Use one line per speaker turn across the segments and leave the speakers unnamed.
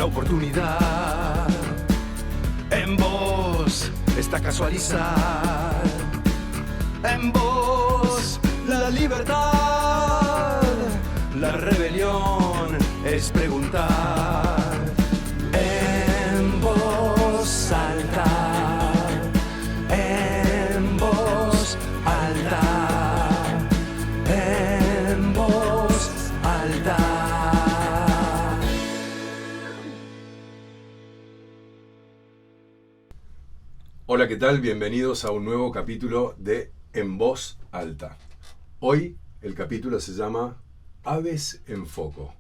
la oportunidad. En vos está casualizar. En vos la libertad. La rebelión es preguntar. En voz alta. En voz alta. En voz alta.
Hola, ¿qué tal? Bienvenidos a un nuevo capítulo de En Voz Alta. Hoy el capítulo se llama Aves en Foco,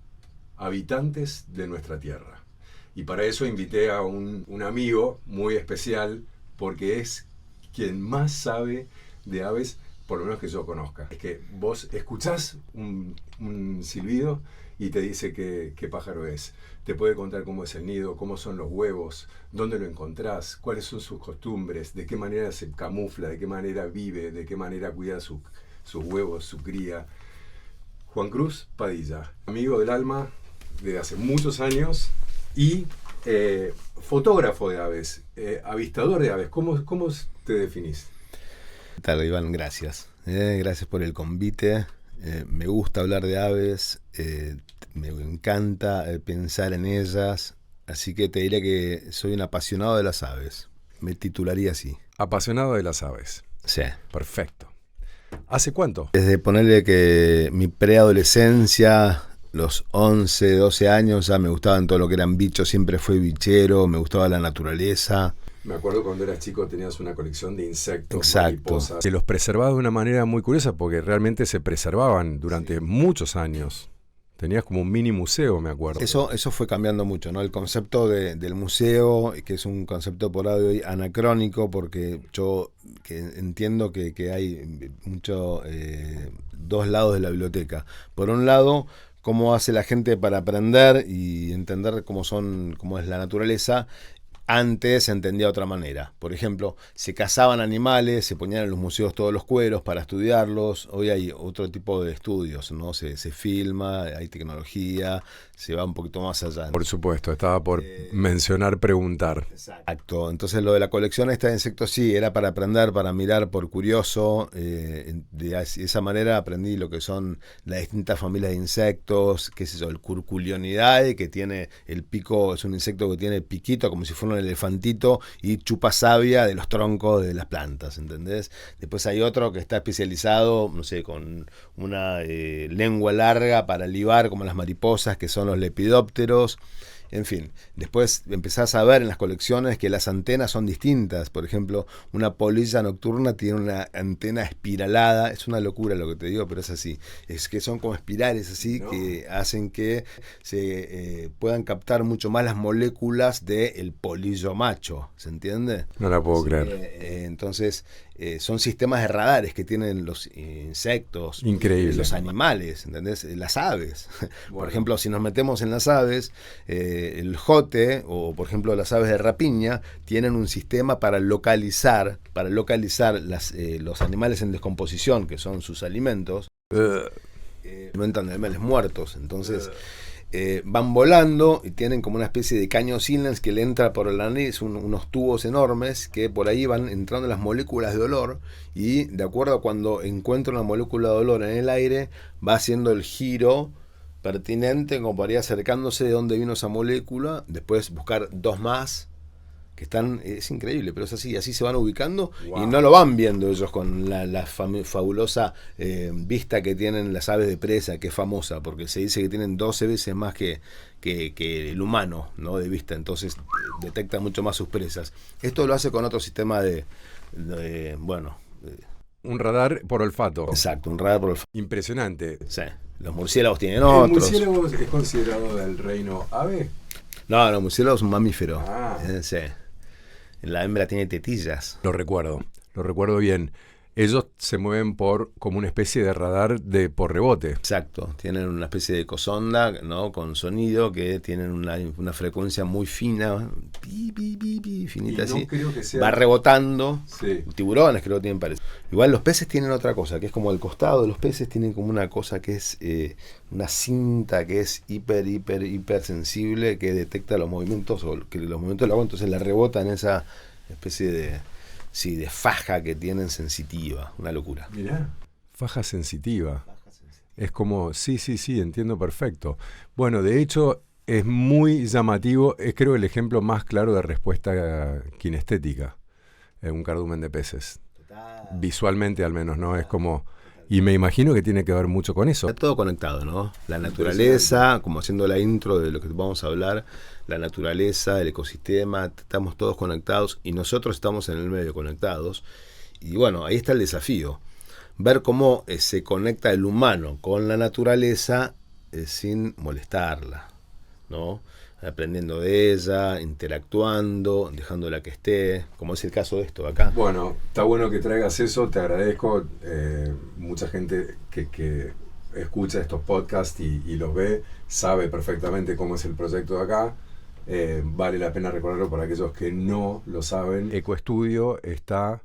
habitantes de nuestra tierra. Y para eso invité a un amigo muy especial porque es quien más sabe de aves, por lo menos que yo conozca. Es que vos escuchás un silbido y te dice qué pájaro es. Te puede contar cómo es el nido, cómo son los huevos, dónde lo encontrás, cuáles son sus costumbres, de qué manera se camufla, de qué manera vive, de qué manera cuida sus huevos, su cría. Juan Cruz Padilla, amigo del alma desde hace muchos años y fotógrafo de aves, avistador de aves. ¿Cómo te definís?
¿Qué tal, Iván? Gracias. Gracias por el convite. Me gusta hablar de aves, me encanta pensar en ellas, así que te diría que soy un apasionado de las aves. Me titularía así.
Apasionado de las aves.
Sí.
Perfecto. ¿Hace cuánto?
Desde ponerle que mi preadolescencia, los 11, 12 años, ya me gustaban todo lo que eran bichos, siempre fui bichero, me gustaba la naturaleza.
Me acuerdo cuando eras chico tenías una colección de insectos,
Exacto.
mariposas. Que los preservabas de una manera muy curiosa porque realmente se preservaban durante muchos años. Tenías como un mini museo, me acuerdo.
Eso fue cambiando mucho, ¿no? El concepto del museo, que es un concepto por hoy anacrónico, porque yo entiendo que hay mucho dos lados de la biblioteca. Por un lado, cómo hace la gente para aprender y entender cómo es la naturaleza. Antes se entendía de otra manera. Por ejemplo, se cazaban animales, se ponían en los museos todos los cueros para estudiarlos. Hoy hay otro tipo de estudios, ¿no? Se filma, hay tecnología, se va un poquito más allá.
Por supuesto, estaba por mencionar, preguntar.
Exacto. Entonces lo de la colección esta de insectos sí, era para aprender, para mirar por curioso. De esa manera aprendí lo que son las distintas familias de insectos, qué sé yo, el Curculionidae, que tiene el pico, es un insecto que tiene piquito como si fuera un elefantito y chupa savia de los troncos de las plantas, ¿entendés? Después hay otro que está especializado, no sé, con una lengua larga para libar como las mariposas, que son los lepidópteros. En fin, después empezás a ver en las colecciones que las antenas son distintas. Por ejemplo, una polilla nocturna tiene una antena espiralada. Es una locura lo que te digo, pero es así. Es que son como espirales así, ¿no? Que hacen que se puedan captar mucho más las moléculas del polillo macho. ¿Se entiende?
No la puedo creer.
Entonces, son sistemas de radares que tienen los insectos,
increíble,
los animales, ¿entendés? Las aves.
Bueno.
Por ejemplo, si nos metemos en las aves, el jote o por ejemplo las aves de rapiña tienen un sistema para localizar los animales en descomposición, que son sus alimentos, alimentan de animales muertos. Entonces van volando y tienen como una especie de caño silence que le entra por la nariz, unos tubos enormes que por ahí van entrando las moléculas de olor, y de acuerdo a cuando encuentra una molécula de olor en el aire va haciendo el giro pertinente como para ir acercándose de dónde vino esa molécula, después buscar dos más que están, es increíble, pero es así se van ubicando. Wow. Y no lo van viendo ellos con la fabulosa vista que tienen las aves de presa, que es famosa, porque se dice que tienen 12 veces más que el humano, ¿no? De vista, entonces detecta mucho más sus presas. Esto lo hace con otro sistema
un radar por olfato.
Exacto, un radar por olfato.
Impresionante.
Sí. Los murciélagos tienen otros.
¿El murciélago es considerado del reino ave?
No, los murciélagos es un mamífero.
Ah.
Sí. La hembra tiene tetillas.
Lo recuerdo bien. ellos se mueven como una especie de radar por rebote.
Exacto, tienen una especie de ecosonda, ¿no? Con sonido que tienen una frecuencia muy fina, finita,
Y no
así,
creo que sea...
va rebotando.
Sí.
Tiburones creo que tienen parecido. Igual los peces tienen otra cosa, que es como el costado de los peces tienen como una cosa que es una cinta que es hiper sensible, que detecta los movimientos o que los movimientos del agua, entonces la rebota en esa especie de faja que tienen sensitiva, una locura.
Mirá, faja sensitiva. Es como, sí, entiendo perfecto. Bueno, de hecho, es muy llamativo, es creo el ejemplo más claro de respuesta kinestética en un cardumen de peces. Visualmente al menos, ¿no? Es como... Y me imagino que tiene que ver mucho con eso.
Está todo conectado, ¿no? La naturaleza, como haciendo la intro de lo que vamos a hablar, la naturaleza, el ecosistema, estamos todos conectados y nosotros estamos en el medio conectados. Y bueno, ahí está el desafío. Ver cómo se conecta el humano con la naturaleza sin molestarla, ¿no? Aprendiendo de ella, interactuando, dejándola que esté, como es el caso de esto acá.
Bueno, está bueno que traigas eso, te agradezco. Mucha gente que escucha estos podcasts y los ve, sabe perfectamente cómo es el proyecto de acá. Vale la pena recordarlo para aquellos que no lo saben. Ecoestudio está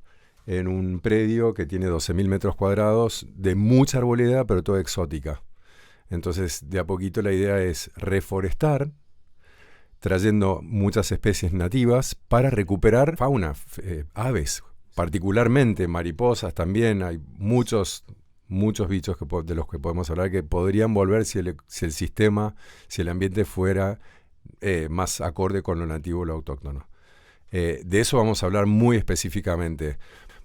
en un predio que tiene 12.000 metros cuadrados de mucha arboleda, pero toda exótica. Entonces, de a poquito la idea es reforestar, trayendo muchas especies nativas para recuperar fauna, aves, particularmente mariposas también. Hay muchos bichos de los que podemos hablar que podrían volver si el sistema, si el ambiente fuera más acorde con lo nativo o lo autóctono. De eso vamos a hablar muy específicamente.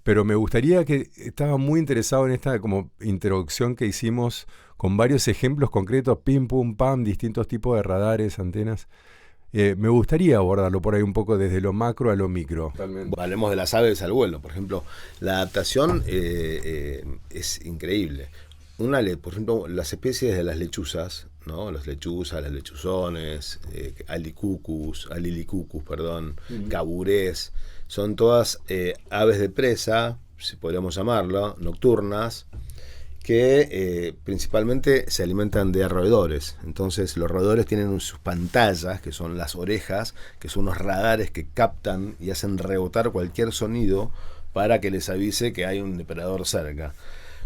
Pero me gustaría estaba muy interesado en esta como introducción que hicimos con varios ejemplos concretos, pim, pum, pam, distintos tipos de radares, antenas. Me gustaría abordarlo por ahí un poco desde lo macro a lo micro.
Bueno, hablemos de las aves al vuelo, por ejemplo. La adaptación es increíble. Por ejemplo, las especies de las lechuzas, ¿no? Las lechuzas, las lechuzones, alilicucus, caburés, son todas aves de presa, si podríamos llamarlo, nocturnas, que principalmente se alimentan de roedores. Entonces los roedores tienen sus pantallas, que son las orejas, que son unos radares que captan y hacen rebotar cualquier sonido para que les avise que hay un depredador cerca.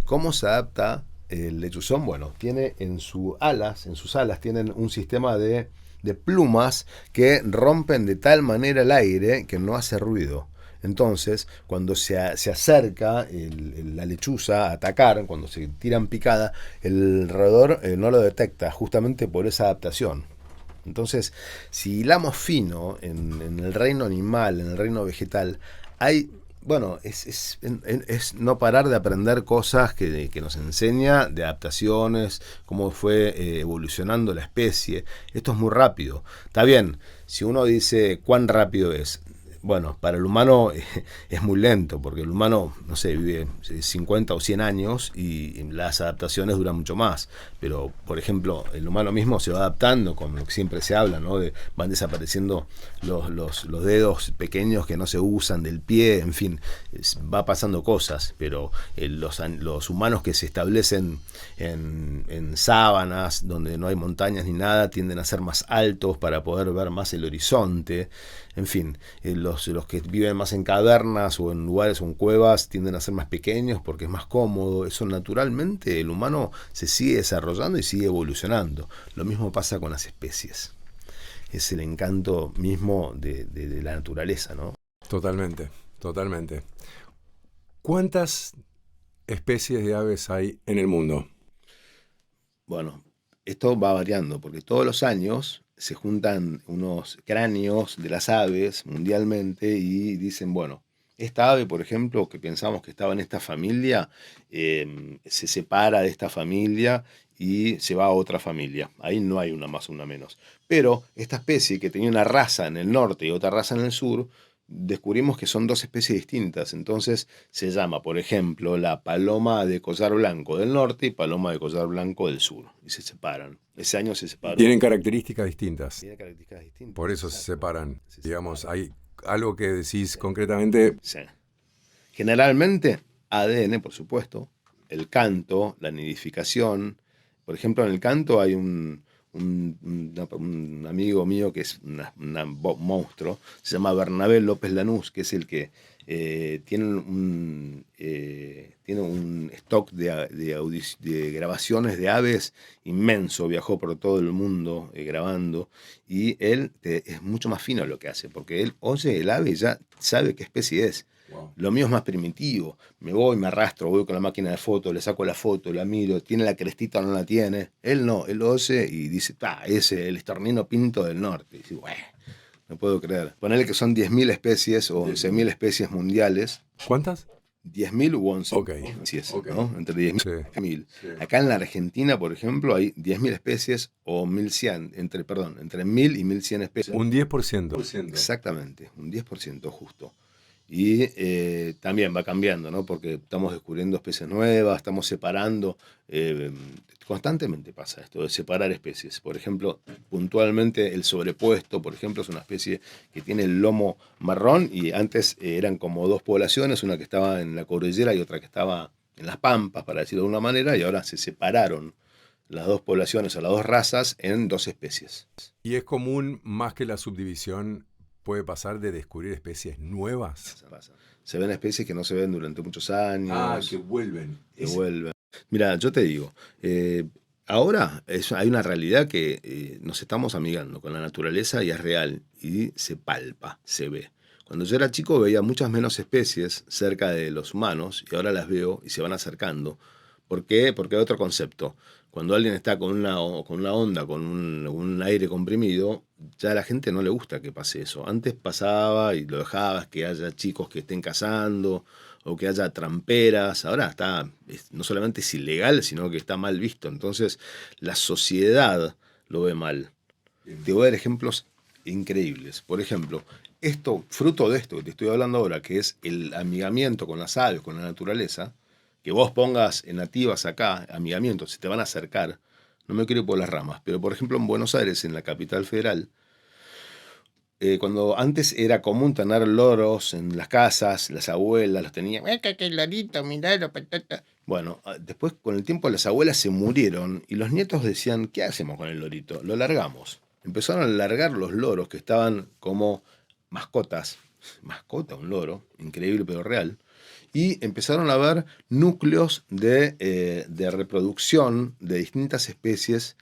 ¿Cómo se adapta el lechuzón? Bueno, tiene en sus alas tienen un sistema de plumas que rompen de tal manera el aire que no hace ruido. Entonces, cuando se acerca la lechuza a atacar, cuando se tiran picada, el roedor no lo detecta, justamente por esa adaptación. Entonces, si hilamos fino en el reino animal, en el reino vegetal, es no parar de aprender cosas que nos enseña, de adaptaciones, cómo fue evolucionando la especie. Esto es muy rápido. Está bien, si uno dice cuán rápido es, bueno, para el humano es muy lento, porque el humano, no sé, vive 50 o 100 años y las adaptaciones duran mucho más. Pero, por ejemplo, el humano mismo se va adaptando, con lo que siempre se habla, ¿no? Van desapareciendo los dedos pequeños que no se usan del pie, en fin, va pasando cosas. Pero los humanos que se establecen en sábanas, donde no hay montañas ni nada, tienden a ser más altos para poder ver más el horizonte. En fin, los que viven más en cavernas o en lugares o en cuevas tienden a ser más pequeños porque es más cómodo. Eso naturalmente el humano se sigue desarrollando y sigue evolucionando. Lo mismo pasa con las especies. Es el encanto mismo de la naturaleza, ¿no?
Totalmente. ¿Cuántas especies de aves hay en el mundo?
Bueno, esto va variando porque todos los años se juntan unos cráneos de las aves mundialmente y dicen, bueno, esta ave, por ejemplo, que pensamos que estaba en esta familia, se separa de esta familia y se va a otra familia. Ahí no hay una más o una menos. Pero esta especie que tenía una raza en el norte y otra raza en el sur, descubrimos que son dos especies distintas. Entonces se llama, por ejemplo, la paloma de collar blanco del norte y paloma de collar blanco del sur. Y se separan. Ese año se separan.
Tienen características distintas.
Tienen características distintas.
Por eso se separan. Digamos, hay algo que decís concretamente.
Sí. Generalmente ADN, por supuesto, el canto, la nidificación. Por ejemplo, en el canto hay un amigo mío que es un monstruo, se llama Bernabé López Lanús, que es el que tiene un stock de grabaciones de aves inmenso, viajó por todo el mundo grabando, y él es mucho más fino lo que hace, porque él oye el ave y ya sabe qué especie es.
Wow.
Lo mío es más primitivo, me voy, me arrastro, voy con la máquina de foto, le saco la foto, la miro, tiene la crestita o no la tiene. Él no, él lo oye y dice, ese, el estornino pinto del norte. Y dice, bueno, no puedo creer. Ponele que son 10.000 especies o 11.000 especies mundiales.
¿Cuántas?
10.000 u 11.000
Ok.
especies,
Ok.
¿no? Entre 10.000
Sí.
y 1.000.
Sí.
Acá en la Argentina, por ejemplo, hay 10.000 especies o 1.100, entre 1.000 y 1.100 especies.
Un 10%.
Exactamente, un 10% justo. Y también va cambiando, ¿no? Porque estamos descubriendo especies nuevas, estamos separando. Constantemente pasa esto de separar especies. Por ejemplo, puntualmente el sobrepuesto, por ejemplo, es una especie que tiene el lomo marrón y antes eran como dos poblaciones, una que estaba en la cordillera y otra que estaba en las pampas, para decirlo de una manera, y ahora se separaron las dos poblaciones o las dos razas en dos especies.
¿Y es común, más que la subdivisión, puede pasar de descubrir especies nuevas?
Se ven especies que no se ven durante muchos años.
Que vuelven.
Que vuelven. Mira, yo te digo, ahora hay una realidad que nos estamos amigando con la naturaleza y es real y se palpa, se ve. Cuando yo era chico veía muchas menos especies cerca de los humanos y ahora las veo y se van acercando. ¿Por qué? Porque hay otro concepto. Cuando alguien está con una onda, con un aire comprimido, ya a la gente no le gusta que pase eso. Antes pasaba y lo dejabas, que haya chicos que estén cazando o que haya tramperas. Ahora no solamente es ilegal, sino que está mal visto. Entonces la sociedad lo ve mal. Te voy a dar ejemplos increíbles. Por ejemplo, fruto de esto que te estoy hablando ahora, que es el amigamiento con las aves, con la naturaleza, que vos pongas en nativas acá, amigamiento, se te van a acercar. No me quiero ir por las ramas, pero por ejemplo en Buenos Aires, en la capital federal, cuando antes era común tener loros en las casas, las abuelas los tenían, que lorito, mirá, patata. Bueno, después con el tiempo las abuelas se murieron y los nietos decían, ¿qué hacemos con el lorito? Lo largamos. Empezaron a largar los loros que estaban como mascotas. Mascota, un loro, increíble pero real. Y empezaron a ver núcleos de reproducción de distintas especies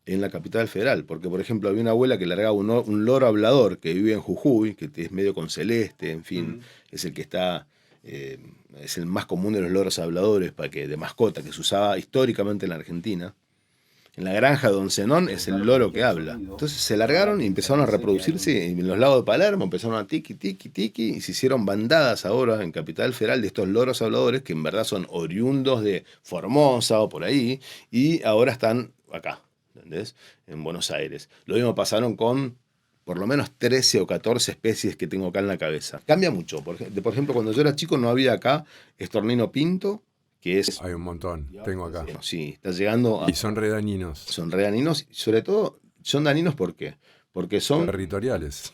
en la capital federal. Porque, por ejemplo, había una abuela que largaba un loro hablador que vive en Jujuy, que es medio con celeste, en fin, es el que está, es el más común de los loros habladores de mascota, que se usaba históricamente en la Argentina. En la granja de Don Zenón es el loro que habla. Entonces se largaron y empezaron a reproducirse en los lagos de Palermo, empezaron a tiqui, y se hicieron bandadas ahora en Capital Federal de estos loros habladores que en verdad son oriundos de Formosa o por ahí y ahora están acá, ¿entendés? En Buenos Aires. Lo mismo pasaron con por lo menos 13 o 14 especies que tengo acá en la cabeza. Cambia mucho. Por ejemplo, cuando yo era chico no había acá estornino pinto, que es...
Hay un montón, tengo acá.
Sí, está llegando a...
Y son re dañinos.
Son re dañinos, sobre todo son dañinos ¿por qué? Porque son
territoriales.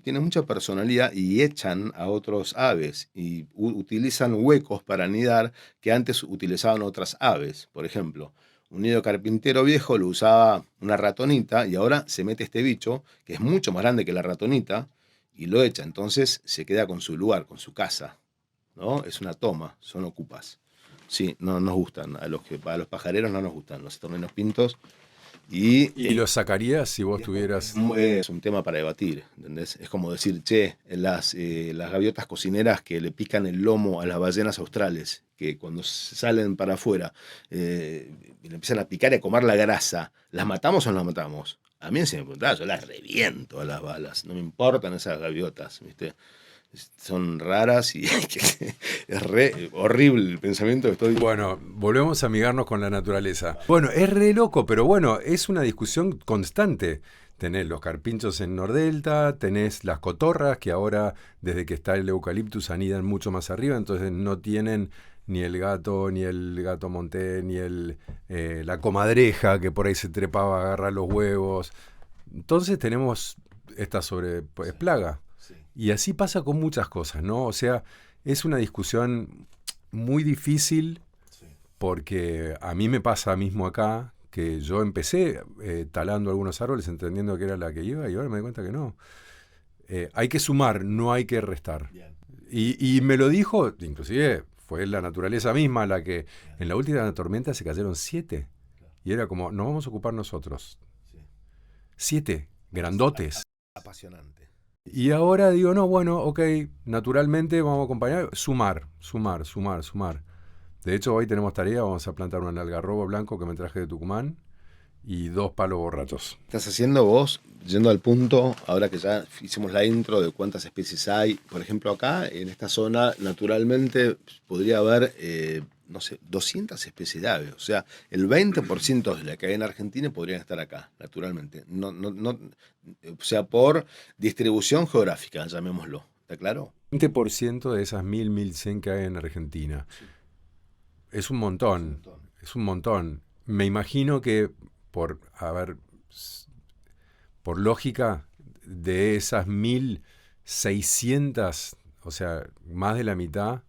Tienen mucha personalidad y echan a otros aves y utilizan huecos para anidar que antes utilizaban otras aves. Por ejemplo, un nido carpintero viejo lo usaba una ratonita y ahora se mete este bicho que es mucho más grande que la ratonita y lo echa. Entonces se queda con su lugar, con su casa, ¿no? Es una toma, son ocupas. Sí, no nos gustan. A los pajareros no nos gustan los estorninos pintos.
¿Y los sacarías si vos tuvieras...?
Es un tema para debatir, ¿entendés? Es como decir, las gaviotas cocineras que le pican el lomo a las ballenas australes, que cuando salen para afuera le empiezan a picar y a comer la grasa, ¿las matamos o no las matamos? A mí si me preguntaba, yo las reviento a las balas. No me importan esas gaviotas, ¿viste? Son raras y es re horrible el pensamiento que estoy...
Bueno, volvemos a amigarnos con la naturaleza. Bueno, es re loco, pero bueno, es una discusión constante. Tenés los carpinchos en Nordelta, tenés las cotorras, que ahora, desde que está el eucaliptus, anidan mucho más arriba, entonces no tienen ni el gato montés, ni la comadreja, que por ahí se trepaba a agarrar los huevos. Entonces tenemos esta plaga. Y así pasa con muchas cosas, ¿no? O sea, es una discusión muy difícil porque a mí me pasa mismo acá que yo empecé talando algunos árboles entendiendo que era la que iba y ahora me doy cuenta que no. Hay que sumar, no hay que restar. Y me lo dijo, inclusive fue la naturaleza misma la que en la última tormenta se cayeron 7. Y era como, nos vamos a ocupar nosotros. 7, grandotes.
Apasionante.
Y ahora digo, no, bueno, ok, naturalmente vamos a acompañar, sumar. De hecho, hoy tenemos tarea, vamos a plantar un algarrobo blanco que me traje de Tucumán y 2 palos borrachos.
¿Estás haciendo vos, yendo al punto, ahora que ya hicimos la intro de cuántas especies hay? Por ejemplo, acá, en esta zona, naturalmente podría haber, no sé, 200 especies de aves. O sea, el 20% de la que hay en Argentina podrían estar acá, naturalmente. No, o sea, por distribución geográfica, llamémoslo. ¿Está claro?
20% de esas 1.100 que hay en Argentina. Es un montón. Es un montón. Me imagino que por lógica, de esas 1.600, o sea, más de la mitad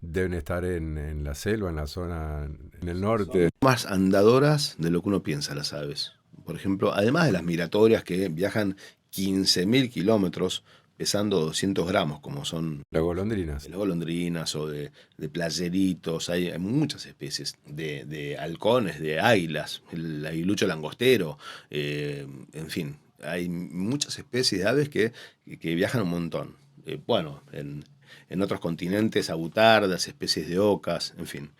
deben estar en la selva, en la zona, en el norte.
Más andadoras de lo que uno piensa las aves. Por ejemplo, además de las migratorias que viajan 15.000 kilómetros pesando 200 gramos, como son
Las golondrinas.
de golondrinas o de playeritos, hay muchas especies de halcones, de águilas, el aguilucho langostero, en fin, hay muchas especies de aves que viajan un montón. Bueno, en otros continentes, abutardas, especies de ocas, en fin.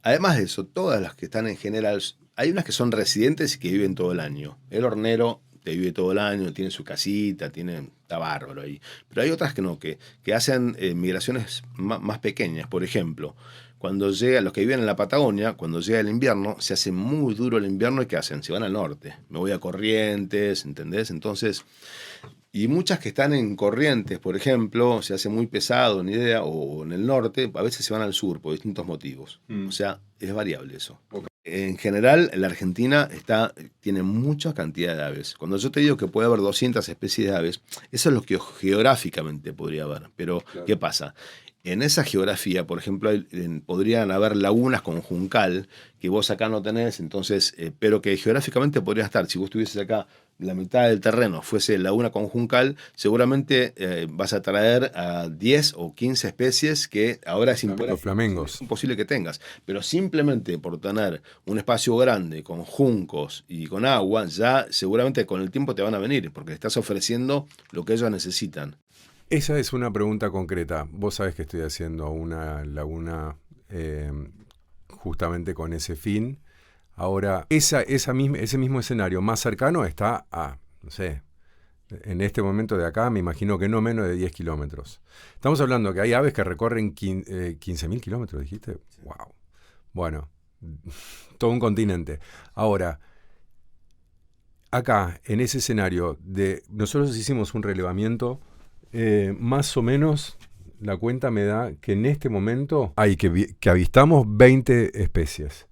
Además de eso, todas las que están en general, hay unas que son residentes y que viven todo el año. El hornero te vive todo el año, tiene su casita, está bárbaro ahí. Pero hay otras que no, que hacen migraciones más pequeñas. Por ejemplo, cuando llega, los que viven en la Patagonia, cuando llega el invierno, se hace muy duro el invierno y ¿qué hacen? Se van al norte. Me voy a Corrientes, ¿entendés? Entonces, y muchas que están en Corrientes, por ejemplo, se hace muy pesado, ni idea, o en el norte, a veces se van al sur por distintos motivos. O sea, es variable eso.
Ok.
En general, la Argentina tiene mucha cantidad de aves. Cuando yo te digo que puede haber 200 especies de aves, eso es lo que geográficamente podría haber. Pero,
Claro.
¿qué pasa? En esa geografía, por ejemplo, podrían haber lagunas con juncal que vos acá no tenés, entonces, pero que geográficamente podría estar. Si vos estuvieses acá, la mitad del terreno fuese laguna con juncal, seguramente vas a traer a 10 o 15 especies que ahora es
Los flamengos.
imposible que tengas. Pero simplemente por tener un espacio grande con juncos y con agua, ya seguramente con el tiempo te van a venir, porque estás ofreciendo lo que ellos necesitan.
Esa es una pregunta concreta. Vos sabés que estoy haciendo una laguna justamente con ese fin. Ahora, ese mismo escenario más cercano está a, no sé, en este momento de acá me imagino que no menos de 10 kilómetros. Estamos hablando que hay aves que recorren 15.000 kilómetros, dijiste. Sí. Wow. Bueno, todo un continente. Ahora, acá, en ese escenario, nosotros hicimos un relevamiento. Más o menos la cuenta me da que en este momento hay que avistamos 20 especies.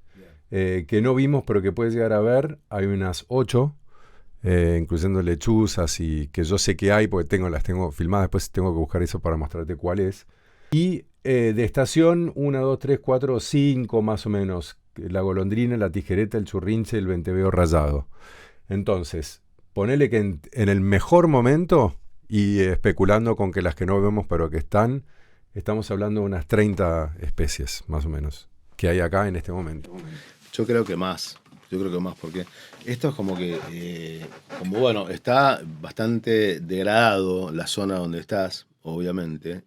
Que no vimos pero que puedes llegar a ver, hay unas 8, incluyendo lechuzas y que yo sé que hay porque las tengo filmadas, después tengo que buscar eso para mostrarte cuál es. Y de estación 1, 2, 3, 4, 5 más o menos, la golondrina, la tijereta, el churrinche, el venteveo rayado. Entonces, ponele que en el mejor momento, y especulando con que las que no vemos pero que estamos hablando de unas 30 especies más o menos que hay acá en este momento.
Yo creo que más, porque esto es como que, como bueno, está bastante degradado la zona donde estás, obviamente.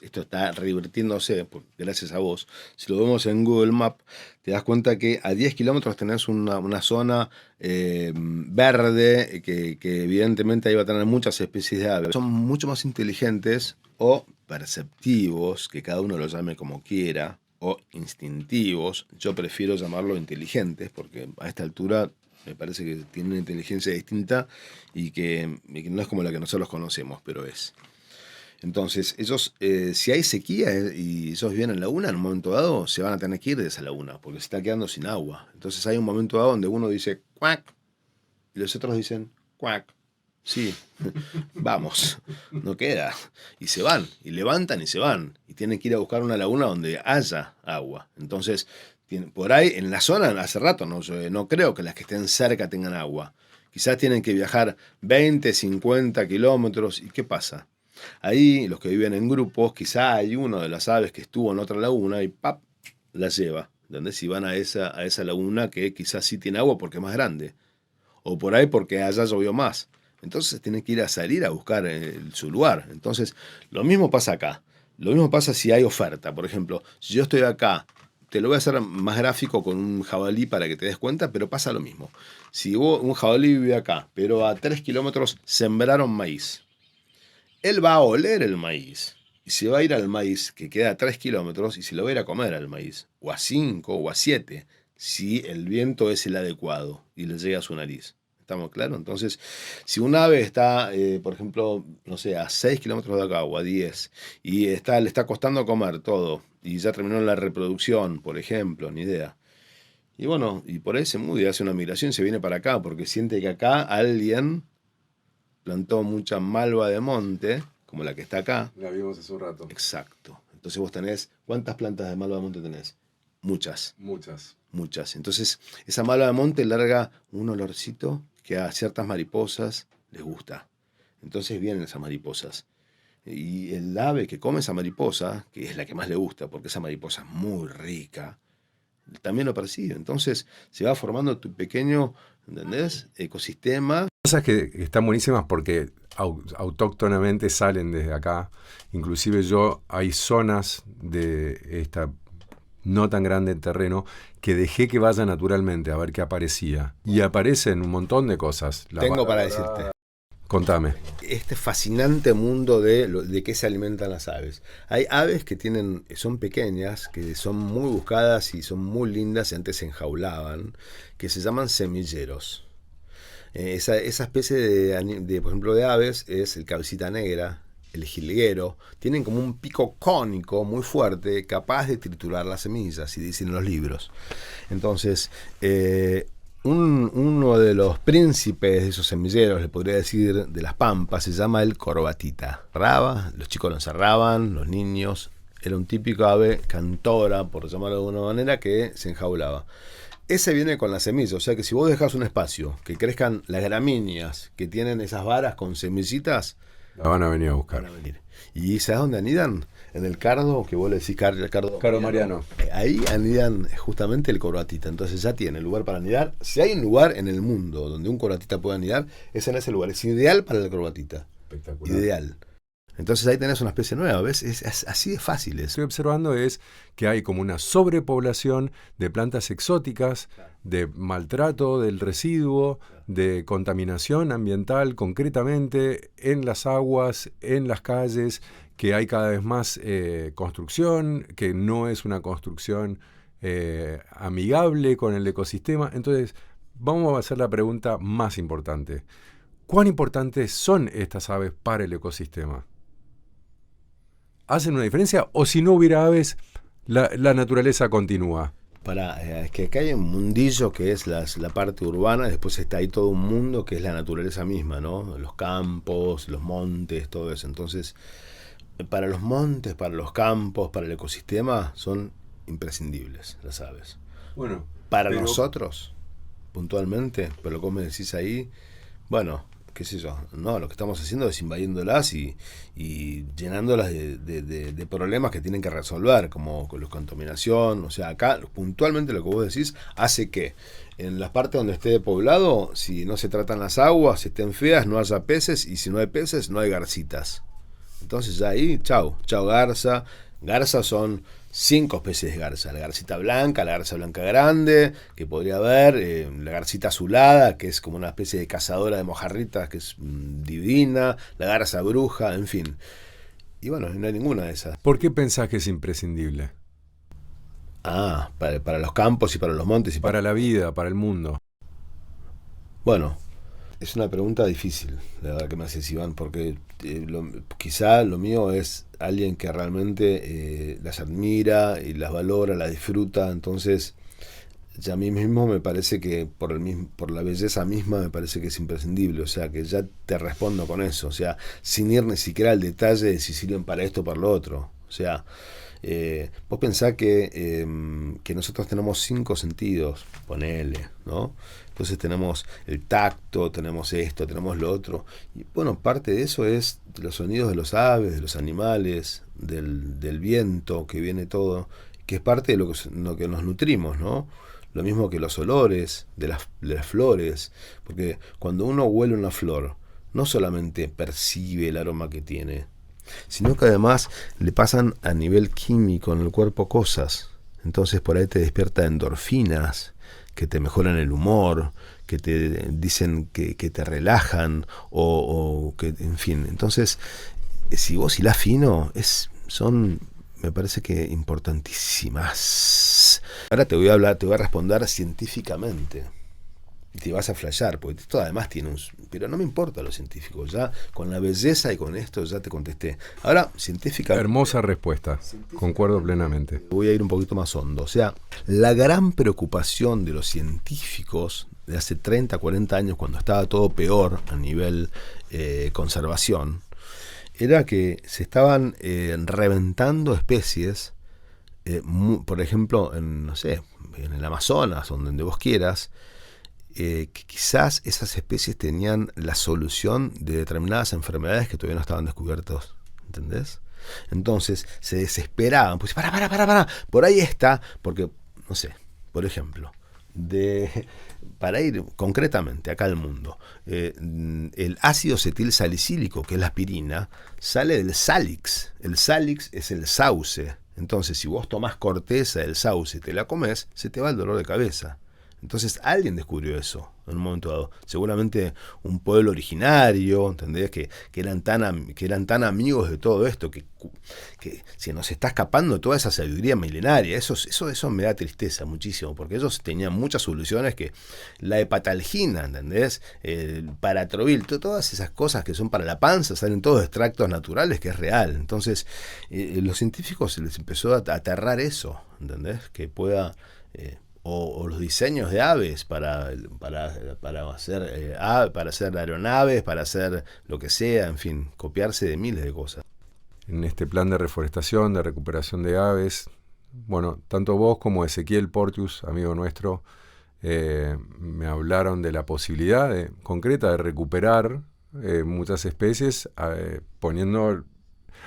Esto está revirtiéndose, gracias a vos. Si lo vemos en Google Maps, te das cuenta que a 10 kilómetros tenés una zona verde, que evidentemente ahí va a tener muchas especies de aves. Son mucho más inteligentes o perceptivos, que cada uno lo llame como quiera, o instintivos. Yo prefiero llamarlo inteligentes, porque a esta altura me parece que tienen una inteligencia distinta y que no es como la que nosotros conocemos, pero es. Entonces, ellos, si hay sequía y ellos viven en laguna, en un momento dado se van a tener que ir de esa laguna, porque se está quedando sin agua. Entonces hay un momento dado donde uno dice cuac, y los otros dicen cuac. Sí, vamos, no queda. Y se van, y levantan y se van. Y tienen que ir a buscar una laguna donde haya agua. Entonces, por ahí, en la zona, hace rato no llueve. No creo que las que estén cerca tengan agua. Quizás tienen que viajar 20, 50 kilómetros. ¿Y qué pasa? Ahí, los que viven en grupos, quizá hay uno de las aves que estuvo en otra laguna y ¡pap! La lleva. ¿Entendés? Si van a esa laguna que quizás sí tiene agua porque es más grande. O por ahí porque allá llovió más. Entonces tienen que ir a salir a buscar su lugar. Entonces, lo mismo pasa acá. Lo mismo pasa si hay oferta. Por ejemplo, si yo estoy acá, te lo voy a hacer más gráfico con un jabalí para que te des cuenta, pero pasa lo mismo. Si un jabalí vive acá, pero a 3 kilómetros sembraron maíz, él va a oler el maíz. Y se va a ir al maíz que queda a 3 kilómetros y se lo va a ir a comer al maíz. O a 5 o a 7, si el viento es el adecuado y le llega a su nariz. ¿Estamos claros? Entonces, si un ave está, por ejemplo, no sé, a 6 kilómetros de acá o a 10, y le está costando comer todo, y ya terminó la reproducción, por ejemplo, ni idea. Y bueno, y por ahí se muda y hace una migración y se viene para acá, porque siente que acá alguien plantó mucha malva de monte, como la que está acá.
La vimos hace un rato.
Exacto. Entonces vos tenés, ¿cuántas plantas de malva de monte tenés? Muchas. Muchas. Entonces, esa malva de monte larga un olorcito que a ciertas mariposas les gusta. Entonces vienen esas mariposas. Y el ave que come esa mariposa, que es la que más le gusta, porque esa mariposa es muy rica, también lo percibe. Entonces se va formando tu pequeño, ¿entendés?, ecosistema.
Cosas que están buenísimas porque autóctonamente salen desde acá. Inclusive hay zonas de esta no tan grande terreno que dejé que vaya naturalmente a ver qué aparecía. Y aparecen un montón de cosas.
Tengo para decirte.
Contame.
Este fascinante mundo de qué se alimentan las aves. Hay aves que son pequeñas, que son muy buscadas y son muy lindas y antes se enjaulaban, que se llaman semilleros. Esa especie por ejemplo, de aves es el cabecita negra, el jilguero. Tienen como un pico cónico muy fuerte, capaz de triturar las semillas, y dicen los libros. Entonces, uno de los príncipes de esos semilleros, le podría decir, de las pampas, se llama el corbatita. Los chicos lo encerraban, los niños. Era un típico ave cantora, por llamarlo de alguna manera, que se enjaulaba. Ese viene con la semilla, o sea que si vos dejás un espacio que crezcan las gramíneas que tienen esas varas con semillitas,
la van a venir a buscar.
¿Y sabes dónde anidan? En el cardo, que vos le decís cardo
Mariano.
Ahí anidan justamente el corbatita. Entonces ya tiene lugar para anidar. Si hay un lugar en el mundo donde un corbatita puede anidar, es en ese lugar. Es ideal para el corbatita.
Espectacular.
Ideal. Entonces ahí tenés una especie nueva, ¿ves? Es así de fácil.
Estoy observando es que hay como una sobrepoblación de plantas exóticas, de maltrato del residuo, de contaminación ambiental concretamente en las aguas, en las calles, que hay cada vez más construcción, que no es una construcción amigable con el ecosistema. Entonces, vamos a hacer la pregunta más importante. ¿Cuán importantes son estas aves para el ecosistema? ¿Hacen una diferencia? ¿O si no hubiera aves, la naturaleza continúa?
Es que acá hay un mundillo que es la parte urbana, después está ahí todo un mundo que es la naturaleza misma, ¿no? Los campos, los montes, todo eso. Entonces, para los montes, para los campos, para el ecosistema, son imprescindibles las aves.
Bueno,
para nosotros, puntualmente, pero como me decís ahí, bueno, qué sé yo, no, lo que estamos haciendo es invadiéndolas y llenándolas de problemas que tienen que resolver, como con la contaminación. O sea, acá puntualmente lo que vos decís hace que en las partes donde esté poblado, si no se tratan las aguas, si estén feas, no haya peces, y si no hay peces, no hay garcitas. Entonces ya ahí, chau garza. Garzas son 5 especies de garza: la garcita blanca, la garza blanca grande, que podría haber, la garcita azulada, que es como una especie de cazadora de mojarritas, que es divina, la garza bruja, en fin. Y bueno, no hay ninguna de esas.
¿Por qué pensás que es imprescindible?
Para los campos y para los montes.
Para la vida, para el mundo.
Bueno, es una pregunta difícil, la verdad, que me haces, Iván, porque quizá lo mío es alguien que realmente las admira y las valora, las disfruta. Entonces, ya a mí mismo me parece que por la belleza misma me parece que es imprescindible, o sea que ya te respondo con eso, o sea, sin ir ni siquiera al detalle de si sirven para esto o para lo otro, o sea, vos pensás que nosotros tenemos 5 sentidos, ponele, ¿no? Entonces tenemos el tacto, tenemos esto, tenemos lo otro, y bueno, parte de eso es los sonidos de los aves, de los animales, del viento, que viene todo, que es parte de lo que nos nutrimos, ¿no? Lo mismo que los olores de las flores, porque cuando uno huele una flor, no solamente percibe el aroma que tiene, sino que además le pasan a nivel químico en el cuerpo cosas. Entonces por ahí te despierta endorfinas, que te mejoran el humor, que te dicen que te relajan, o que, en fin. Entonces, si vos hilás fino, son, me parece que importantísimas. Ahora te voy a responder científicamente. Y te vas a flashear, porque esto además tiene pero no me importa lo científico, ya con la belleza y con esto ya te contesté. Ahora, científicamente...
Hermosa respuesta, concuerdo plenamente.
Voy a ir un poquito más hondo. O sea, la gran preocupación de los científicos de hace 30, 40 años, cuando estaba todo peor a nivel conservación, era que se estaban reventando especies, por ejemplo, no sé, en el Amazonas, o donde vos quieras, que quizás esas especies tenían la solución de determinadas enfermedades que todavía no estaban descubiertas, ¿entendés? Entonces se desesperaban, pues para, por ahí está, porque, no sé, por ejemplo, para ir concretamente acá al mundo, el ácido acetil salicílico, que es la aspirina, sale del sálix. El sálix es el sauce. Entonces, si vos tomás corteza del sauce y te la comés, se te va el dolor de cabeza. Entonces alguien descubrió eso en un momento dado. Seguramente un pueblo originario, ¿entendés? Que eran tan amigos de todo esto, que se nos está escapando toda esa sabiduría milenaria. Eso me da tristeza muchísimo, porque ellos tenían muchas soluciones, que la hepatalgina, ¿entendés? El paratrovil, todas esas cosas que son para la panza, salen todos extractos naturales, que es real. Entonces, los científicos se les empezó a aterrar eso, ¿entendés? Que pueda... O los diseños de aves para hacer aeronaves, para hacer lo que sea, en fin, copiarse de miles de cosas.
En este plan de reforestación, de recuperación de aves, bueno, tanto vos como Ezequiel Portius, amigo nuestro, me hablaron de la posibilidad concreta de recuperar muchas especies,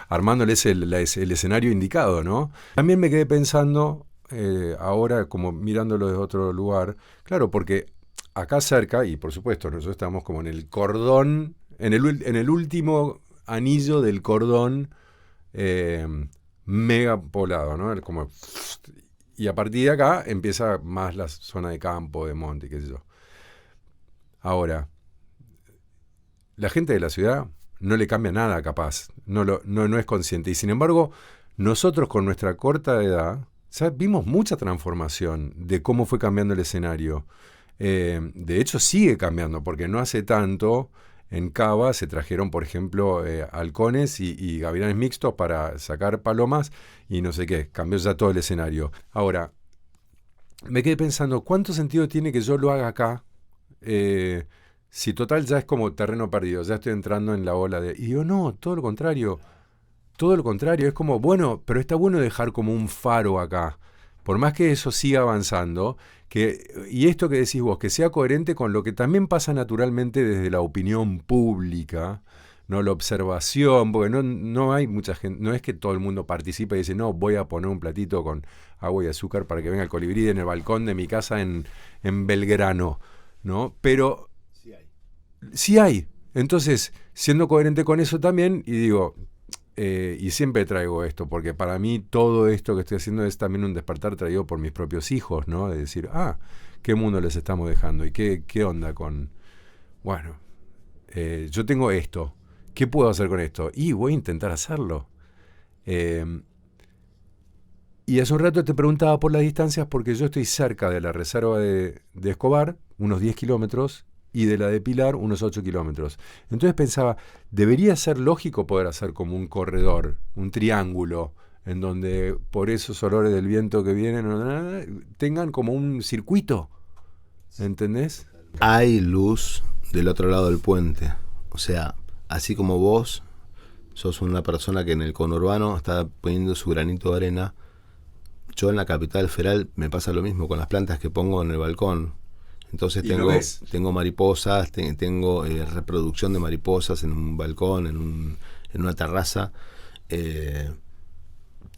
armándoles el escenario indicado, ¿no? También me quedé pensando... ahora como mirándolo desde otro lugar, claro, porque acá cerca, y por supuesto nosotros estamos como en el cordón, en el último anillo del cordón mega poblado, ¿no? Como, y a partir de acá empieza más la zona de campo, de monte, qué sé yo. Ahora, la gente de la ciudad no le cambia nada, capaz, no es consciente, y sin embargo nosotros con nuestra corta edad vimos mucha transformación de cómo fue cambiando el escenario. De hecho, sigue cambiando, porque no hace tanto en Cava se trajeron, por ejemplo, halcones y gavilanes mixtos para sacar palomas y no sé qué. Cambió ya todo el escenario. Ahora, me quedé pensando, ¿cuánto sentido tiene que yo lo haga acá? Si total ya es como terreno perdido, ya estoy entrando en la ola de... Y yo no, todo lo contrario. Todo lo contrario, es como, bueno, pero está bueno dejar como un faro acá. Por más que eso siga avanzando, y esto que decís vos, que sea coherente con lo que también pasa naturalmente desde la opinión pública, ¿no? La observación, porque no hay mucha gente, no es que todo el mundo participa y dice, no, voy a poner un platito con agua y azúcar para que venga el colibrí en el balcón de mi casa en Belgrano, ¿no? Pero sí hay. Entonces, siendo coherente con eso también, y digo... y siempre traigo esto, porque para mí todo esto que estoy haciendo es también un despertar traído por mis propios hijos, ¿no? De decir, ¿qué mundo les estamos dejando? ¿Y qué onda con...? Bueno, yo tengo esto. ¿Qué puedo hacer con esto? Y voy a intentar hacerlo. Y hace un rato te preguntaba por las distancias, porque yo estoy cerca de la reserva de Escobar, unos 10 kilómetros, y de la de Pilar unos 8 kilómetros. Entonces pensaba, debería ser lógico poder hacer como un corredor, un triángulo en donde por esos olores del viento que vienen tengan como un circuito, ¿entendés?
Hay luz del otro lado del puente. O sea, así como vos sos una persona que en el conurbano está poniendo su granito de arena, yo en la capital federal me pasa lo mismo con las plantas que pongo en el balcón. Entonces tengo mariposas, tengo reproducción de mariposas en un balcón, en una terraza.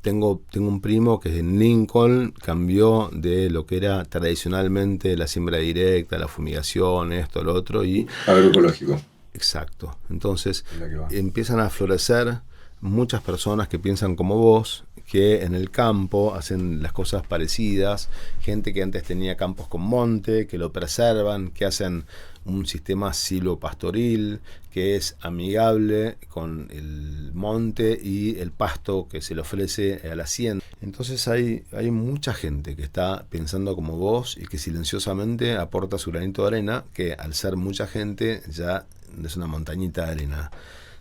Tengo un primo que en Lincoln cambió de lo que era tradicionalmente la siembra directa, la fumigación, esto, lo otro, y
agroecológico.
Exacto. Entonces empiezan a florecer muchas personas que piensan como vos, que en el campo hacen las cosas parecidas, gente que antes tenía campos con monte, que lo preservan, que hacen un sistema silvopastoril, que es amigable con el monte y el pasto que se le ofrece a la hacienda. Entonces hay mucha gente que está pensando como vos y que silenciosamente aporta su granito de arena, que al ser mucha gente ya es una montañita de arena.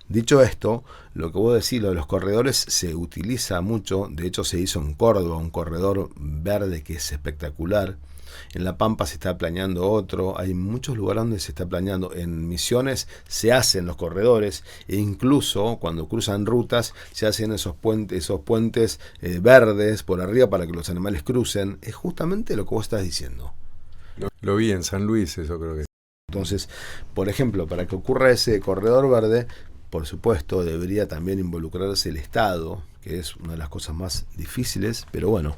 Dicho esto, lo que vos decís, lo de los corredores se utiliza mucho. De hecho se hizo en Córdoba un corredor verde que es espectacular. En La Pampa se está planeando otro. Hay muchos lugares donde se está planeando. En Misiones se hacen los corredores e incluso cuando cruzan rutas se hacen esos puentes verdes por arriba para que los animales crucen. Es justamente lo que vos estás diciendo.
Lo vi en San Luis, eso creo que.
Entonces, por ejemplo, para que ocurra ese corredor verde, por supuesto, debería también involucrarse el Estado, que es una de las cosas más difíciles, pero bueno,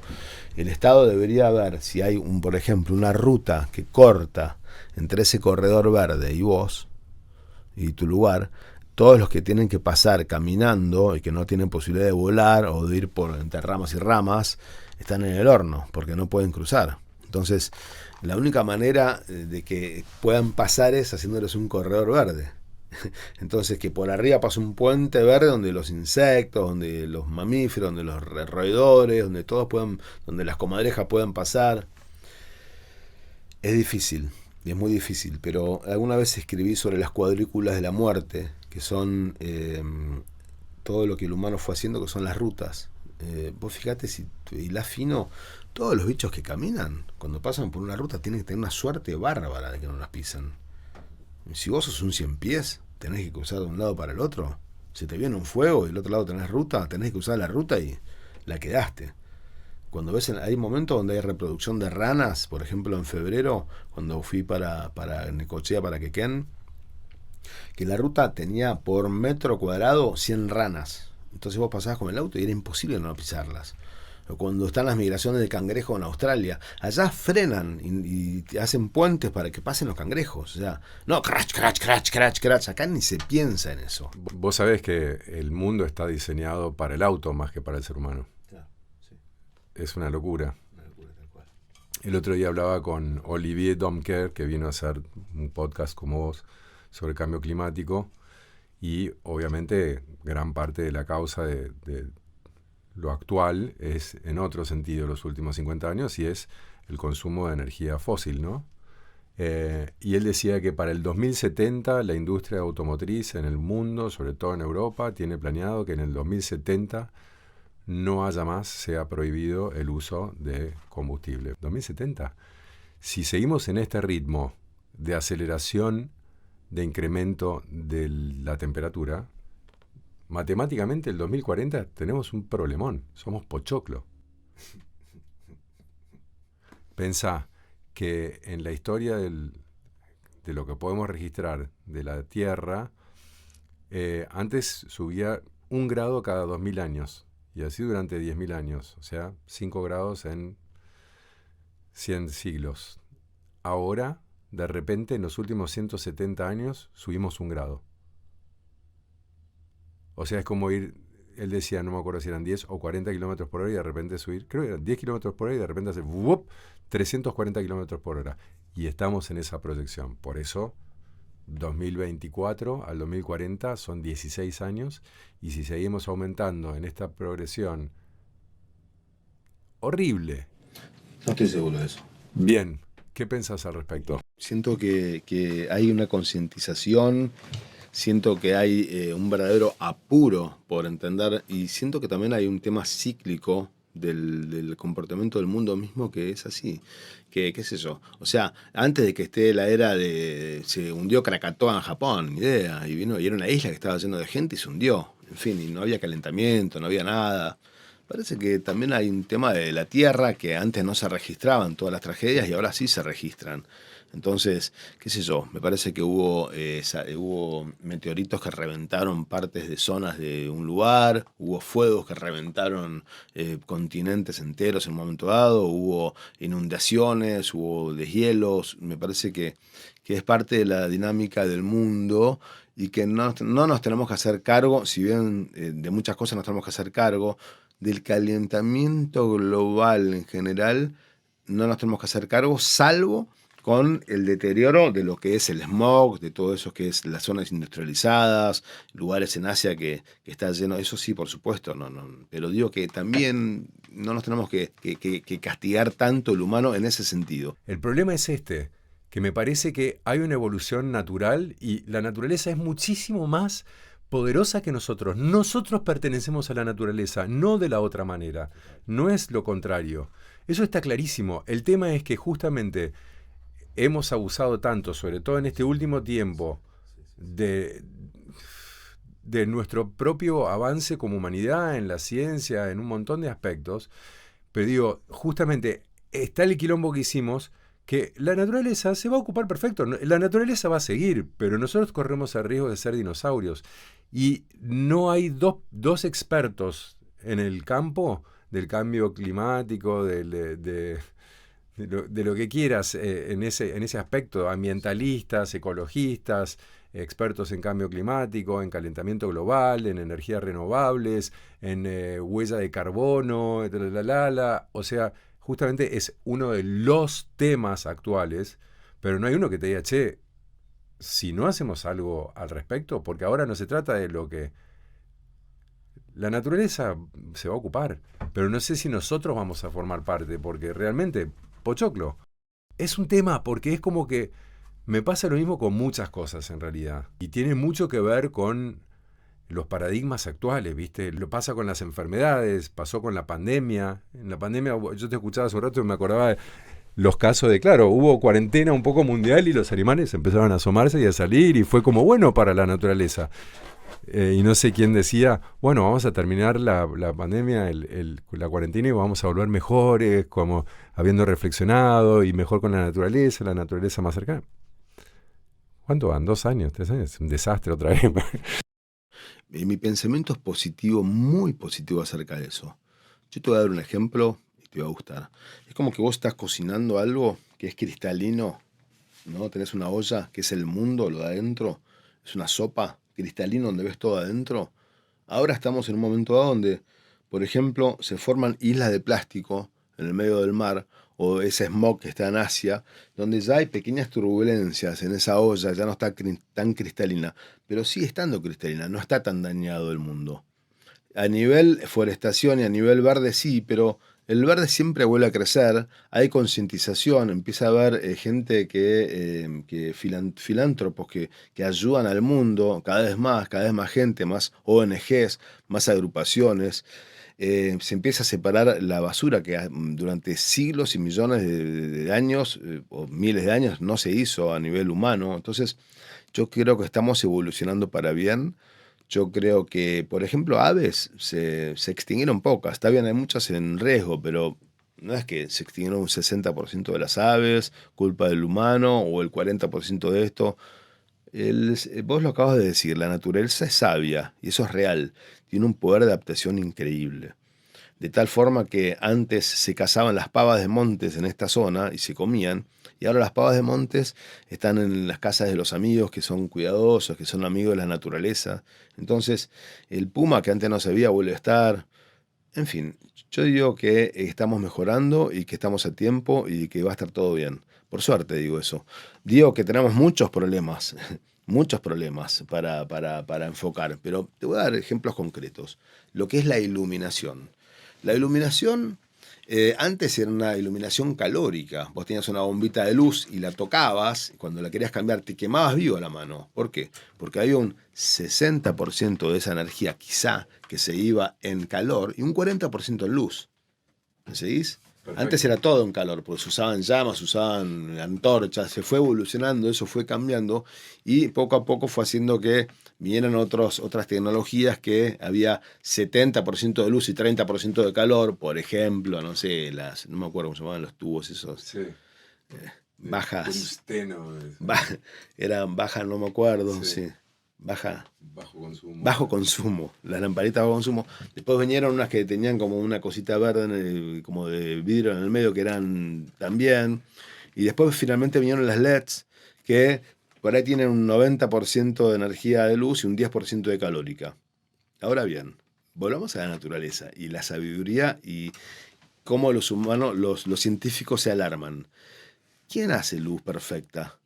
el Estado debería ver si hay, por ejemplo, una ruta que corta entre ese corredor verde y vos, y tu lugar. Todos los que tienen que pasar caminando y que no tienen posibilidad de volar o de ir por entre ramas y ramas, están en el horno, porque no pueden cruzar. Entonces, la única manera de que puedan pasar es haciéndoles un corredor verde. Entonces, que por arriba pase un puente verde donde los insectos, donde los mamíferos, donde los roedores, donde todos puedan, donde las comadrejas puedan pasar. Es difícil, y es muy difícil, pero alguna vez escribí sobre las cuadrículas de la muerte, que son todo lo que el humano fue haciendo, que son las rutas. Vos fíjate, si hilás fino, todos los bichos que caminan, cuando pasan por una ruta, tienen que tener una suerte bárbara de que no las pisan. Si vos sos un 100 pies, tenés que cruzar de un lado para el otro. Si te viene un fuego y del otro lado tenés ruta, tenés que usar la ruta y la quedaste. Cuando ves, hay momentos donde hay reproducción de ranas, por ejemplo en febrero, cuando fui para Necochea, para Quequén, que la ruta tenía por metro cuadrado 100 ranas. Entonces vos pasabas con el auto y era imposible no pisarlas. O cuando están las migraciones de cangrejos en Australia, allá frenan y hacen puentes para que pasen los cangrejos. O sea, no, crach, crach, crach, crach, crach. Acá ni se piensa en eso.
Vos sabés que el mundo está diseñado para el auto más que para el ser humano.
Claro, sí.
Es una locura.
Una locura tal cual.
El otro día hablaba con Olivier Domker, que vino a hacer un podcast como vos sobre cambio climático, y obviamente gran parte de la causa de lo actual es en otro sentido los últimos 50 años, y es el consumo de energía fósil, ¿no? Y él decía que para el 2070 la industria automotriz en el mundo, sobre todo en Europa, tiene planeado que en el 2070 no haya más, sea prohibido el uso de combustible. 2070. Si seguimos en este ritmo de aceleración, de incremento de la temperatura, matemáticamente el 2040 tenemos un problemón, somos pochoclo. Pensá que en la historia de lo que podemos registrar de la Tierra, antes subía 1 grado cada 2000 años, y así durante 10.000 años, o sea, 5 grados en 100 siglos. Ahora, de repente, en los últimos 170 años, subimos 1 grado. O sea, es como ir, él decía, no me acuerdo si eran 10 o 40 kilómetros por hora y de repente subir, creo que eran 10 kilómetros por hora y de repente hace 340 kilómetros por hora. Y estamos en esa proyección. Por eso, 2024 al 2040 son 16 años, y si seguimos aumentando en esta progresión horrible.
No estoy seguro de eso.
Bien, ¿qué pensás al respecto?
Siento que hay una concientización siento que hay un verdadero apuro por entender, y siento que también hay un tema cíclico del comportamiento del mundo mismo que es así. Que, qué sé yo, o sea, antes de que esté la era se hundió Krakatoa en Japón, ni idea, y vino, y era una isla que estaba llena de gente y se hundió, en fin, y no había calentamiento, no había nada. Parece que también hay un tema de la Tierra que antes no se registraban todas las tragedias y ahora sí se registran. Entonces, qué sé yo, me parece que hubo meteoritos que reventaron partes de zonas de un lugar, hubo fuegos que reventaron continentes enteros en un momento dado, hubo inundaciones, hubo deshielos. Me parece que es parte de la dinámica del mundo y que no nos tenemos que hacer cargo, si bien de muchas cosas nos tenemos que hacer cargo, del calentamiento global en general, no nos tenemos que hacer cargo, salvo con el deterioro de lo que es el smog, de todo eso que es las zonas industrializadas, lugares en Asia que está lleno, eso sí, por supuesto, pero digo que también no nos tenemos que castigar tanto el humano en ese sentido.
El problema es que me parece que hay una evolución natural y la naturaleza es muchísimo más poderosa que nosotros. Nosotros pertenecemos a la naturaleza, no de la otra manera. No es lo contrario. Eso está clarísimo. El tema es que justamente hemos abusado tanto, sobre todo en este último tiempo, de nuestro propio avance como humanidad, en la ciencia, en un montón de aspectos. Pero digo, justamente está el quilombo que hicimos, que la naturaleza se va a ocupar perfecto. La naturaleza va a seguir, pero nosotros corremos el riesgo de ser dinosaurios. Y no hay dos expertos en el campo del cambio climático, de lo que quieras en ese aspecto, ambientalistas, ecologistas, expertos en cambio climático, en calentamiento global, en energías renovables, en huella de carbono, o sea, justamente es uno de los temas actuales, pero no hay uno que te diga, che, si no hacemos algo al respecto, porque ahora no se trata de lo que... La naturaleza se va a ocupar, pero no sé si nosotros vamos a formar parte, porque realmente, pochoclo, es un tema, porque es como que me pasa lo mismo con muchas cosas en realidad, y tiene mucho que ver con los paradigmas actuales, ¿viste? Lo pasa con las enfermedades, pasó con la pandemia. En la pandemia, yo te escuchaba hace un rato y me acordaba de los casos de, claro, hubo cuarentena un poco mundial y los animales empezaron a asomarse y a salir y fue como bueno para la naturaleza. Y no sé quién decía, bueno, vamos a terminar la pandemia, la cuarentena y vamos a volver mejores, como habiendo reflexionado y mejor con la naturaleza más cercana. ¿Cuánto van? 2 años, 3 años, un desastre otra vez.
Mi pensamiento es positivo, muy positivo acerca de eso. Yo te voy a dar un ejemplo y te va a gustar. Es como que vos estás cocinando algo que es cristalino, ¿no? Tenés una olla que es el mundo, lo de adentro, es una sopa cristalina donde ves todo adentro. Ahora estamos en un momento dado donde, por ejemplo, se forman islas de plástico en el medio del mar, o ese smog que está en Asia, donde ya hay pequeñas turbulencias en esa olla, ya no está tan cristalina, pero sigue estando cristalina, no está tan dañado el mundo. A nivel forestación y a nivel verde sí, pero el verde siempre vuelve a crecer, hay concientización, empieza a haber gente filántropos que ayudan al mundo, cada vez más gente, más ONGs, más agrupaciones. Se empieza a separar la basura que durante siglos y millones de años o miles de años no se hizo a nivel humano. Entonces yo creo que estamos evolucionando para bien. Yo creo que, por ejemplo, aves se extinguieron pocas. Está bien, hay muchas en riesgo, pero no es que se extinguieron un 60% de las aves, culpa del humano, o el 40% de esto. Vos lo acabas de decir, la naturaleza es sabia, y eso es real. Tiene un poder de adaptación increíble. De tal forma que antes se cazaban las pavas de montes en esta zona y se comían, y ahora las pavas de montes están en las casas de los amigos que son cuidadosos, que son amigos de la naturaleza. Entonces, el puma que antes no se veía vuelve a estar. En fin, yo digo que estamos mejorando y que estamos a tiempo y que va a estar todo bien. Por suerte digo eso. Digo que tenemos muchos problemas para enfocar, pero te voy a dar ejemplos concretos. Lo que es la iluminación. La iluminación Antes era una iluminación calórica. Vos tenías una bombita de luz y la tocabas, y cuando la querías cambiar te quemabas vivo la mano. ¿Por qué? Porque había un 60% de esa energía quizá que se iba en calor y un 40% en luz. ¿Me seguís?
Perfecto.
Antes era todo en calor, porque se usaban llamas, se usaban antorchas, se fue evolucionando, eso fue cambiando y poco a poco fue haciendo que vinieran otras tecnologías que había 70% de luz y 30% de calor, por ejemplo, no sé, no me acuerdo cómo se llamaban los tubos esos,
Sí.
bajas,
Tungsteno.
eran bajas, no me acuerdo,
Sí.
sí, baja.
Bajo consumo.
Bajo consumo, las lamparitas bajo consumo. Después vinieron unas que tenían como una cosita verde, como de vidrio en el medio, que eran también. Y después finalmente vinieron las LEDs, que por ahí tienen un 90% de energía de luz y un 10% de calórica. Ahora bien, volvamos a la naturaleza y la sabiduría y cómo los humanos, los científicos se alarman. ¿Quién hace luz perfecta?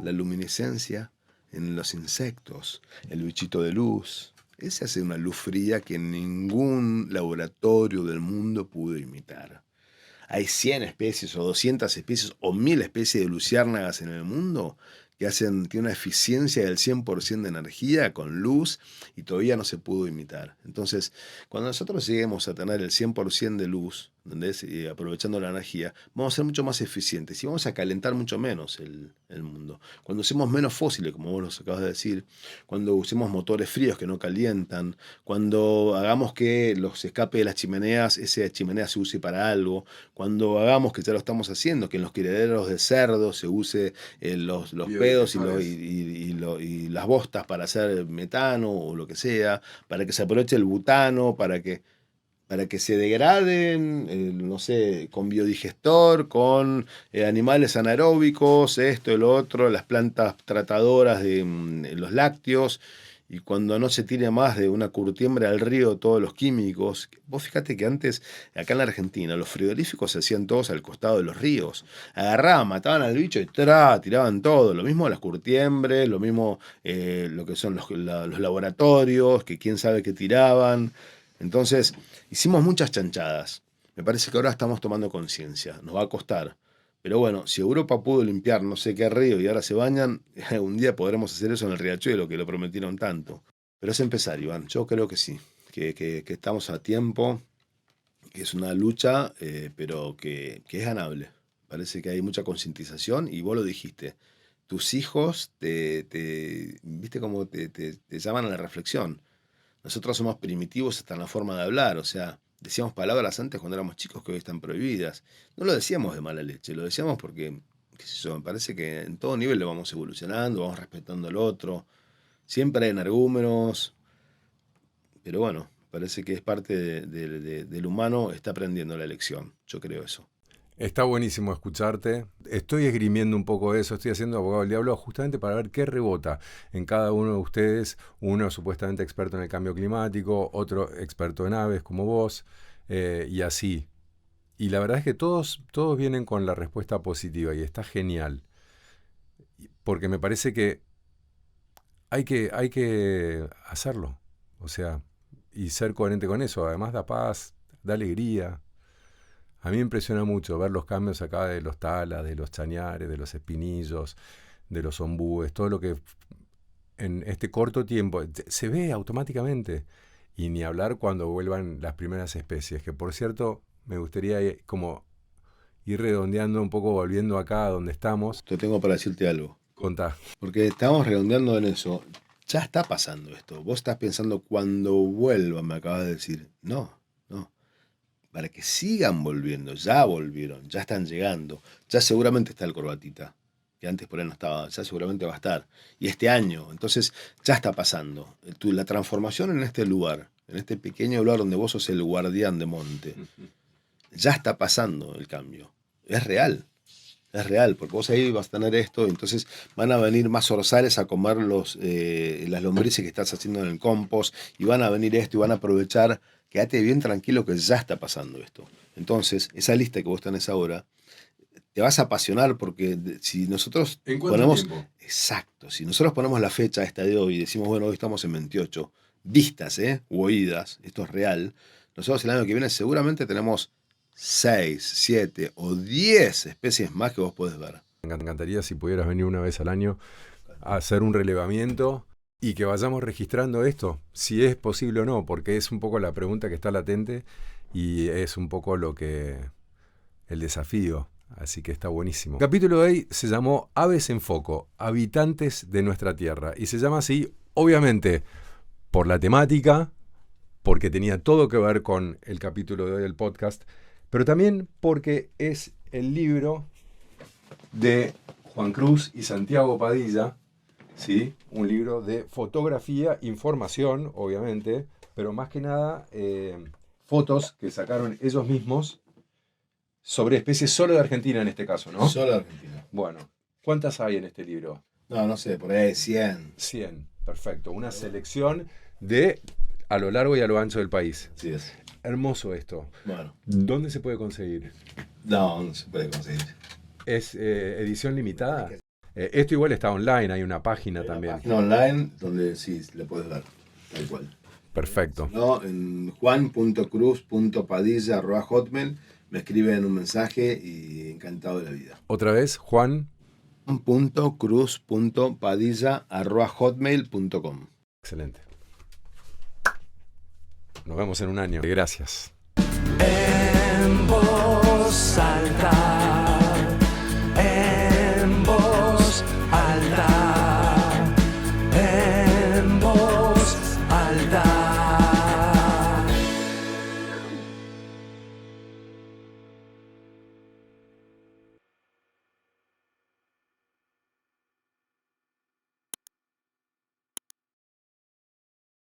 La luminiscencia en los insectos, el bichito de luz. Ese hace una luz fría que ningún laboratorio del mundo pudo imitar. Hay 100 especies o 200 especies o 1000 especies de luciérnagas en el mundo que tienen una eficiencia del 100% de energía con luz y todavía no se pudo imitar. Entonces, cuando nosotros lleguemos a tener el 100% de luz, aprovechando la energía, vamos a ser mucho más eficientes y vamos a calentar mucho menos el mundo. Cuando usemos menos fósiles, como vos nos acabas de decir, cuando usemos motores fríos que no calientan, cuando hagamos que los escapes de las chimeneas, esa chimenea se use para algo, cuando hagamos, que ya lo estamos haciendo, que en los criaderos de cerdo se use los pedos y las bostas para hacer metano o lo que sea, para que se aproveche el butano, para que se degraden, no sé, con biodigestor, con animales anaeróbicos, esto y lo otro, las plantas tratadoras de los lácteos, y cuando no se tire más de una curtiembre al río todos los químicos. Vos fíjate que antes, acá en la Argentina, los frigoríficos se hacían todos al costado de los ríos. Agarraban, mataban al bicho y tiraban todo. Lo mismo las curtiembres, lo mismo lo que son los laboratorios, que quién sabe qué tiraban. Entonces, hicimos muchas chanchadas. Me parece que ahora estamos tomando conciencia. Nos va a costar. Pero bueno, si Europa pudo limpiar no sé qué río y ahora se bañan, un día podremos hacer eso en el Riachuelo, que lo prometieron tanto. Pero es empezar, Iván. Yo creo que sí. Que estamos a tiempo. Que es una lucha, pero que es ganable. Parece que hay mucha concientización y vos lo dijiste. Tus hijos viste cómo te llaman a la reflexión. Nosotros somos primitivos hasta en la forma de hablar, o sea, decíamos palabras antes cuando éramos chicos que hoy están prohibidas. No lo decíamos de mala leche, lo decíamos porque, qué sé yo, me parece que en todo nivel lo vamos evolucionando, vamos respetando al otro. Siempre hay energúmenos, pero bueno, parece que es parte del humano, está aprendiendo la lección, yo creo eso.
Está buenísimo escucharte. Estoy esgrimiendo un poco eso, estoy haciendo abogado del diablo justamente para ver qué rebota en cada uno de ustedes. Uno supuestamente experto en el cambio climático, otro experto en aves como vos, y así. Y la verdad es que todos vienen con la respuesta positiva y está genial. Porque me parece que hay que hacerlo. O sea, y ser coherente con eso. Además da paz, da alegría. A mí me impresiona mucho ver los cambios acá de los talas, de los chañares, de los espinillos, de los ombúes, todo lo que en este corto tiempo se ve automáticamente. Y ni hablar cuando vuelvan las primeras especies, que por cierto me gustaría como ir redondeando un poco, volviendo acá donde estamos.
Yo tengo para decirte algo.
Contá.
Porque estamos redondeando en eso. Ya está pasando esto. Vos estás pensando cuando vuelvan, me acabas de decir. No. Para que sigan volviendo, ya volvieron, ya están llegando, ya seguramente está el corbatita, que antes por ahí no estaba, ya seguramente va a estar, y este año, entonces ya está pasando. La transformación en este lugar, en este pequeño lugar donde vos sos el guardián de monte, ya está pasando el cambio, es real, porque vos ahí vas a tener esto, entonces van a venir más zorzales a comer las lombrices que estás haciendo en el compost, y van a venir esto y van a aprovechar. Quédate bien tranquilo que ya está pasando esto. Entonces, esa lista que vos tenés ahora, te vas a apasionar porque si nosotros
¿En cuánto tiempo?
Exacto, si nosotros ponemos la fecha esta de hoy y decimos, bueno, hoy estamos en 28, vistas, u oídas, esto es real, nosotros el año que viene seguramente tenemos 6, 7 o 10 especies más que vos podés ver.
Me encantaría si pudieras venir una vez al año a hacer un relevamiento y que vayamos registrando esto, si es posible o no, porque es un poco la pregunta que está latente y es un poco el desafío. Así que está buenísimo. El capítulo de hoy se llamó Aves en Foco, habitantes de nuestra Tierra. Y se llama así, obviamente, por la temática, porque tenía todo que ver con el capítulo de hoy del podcast, pero también porque es el libro de Juan Cruz y Santiago Padilla, ¿sí? Un libro de fotografía, información, obviamente, pero más que nada fotos que sacaron ellos mismos sobre especies solo de Argentina en este caso, ¿no?
Solo Argentina.
Bueno, ¿cuántas hay en este libro?
No sé, por ahí 100.
100, perfecto. Una selección de a lo largo y a lo ancho del país.
Sí es.
Hermoso esto.
Bueno.
¿Dónde se puede conseguir?
No se puede conseguir.
¿Es edición limitada? Esto igual está online, hay una página también.
Una página online donde sí le puedes ver, tal cual.
Perfecto.
No, en juan.cruz.padilla@hotmail me escriben un mensaje y encantado de la vida.
Otra vez, Juan.
Cruz.padilla@hotmail.com.
Excelente. Nos vemos en un año. Gracias.
En voz alta.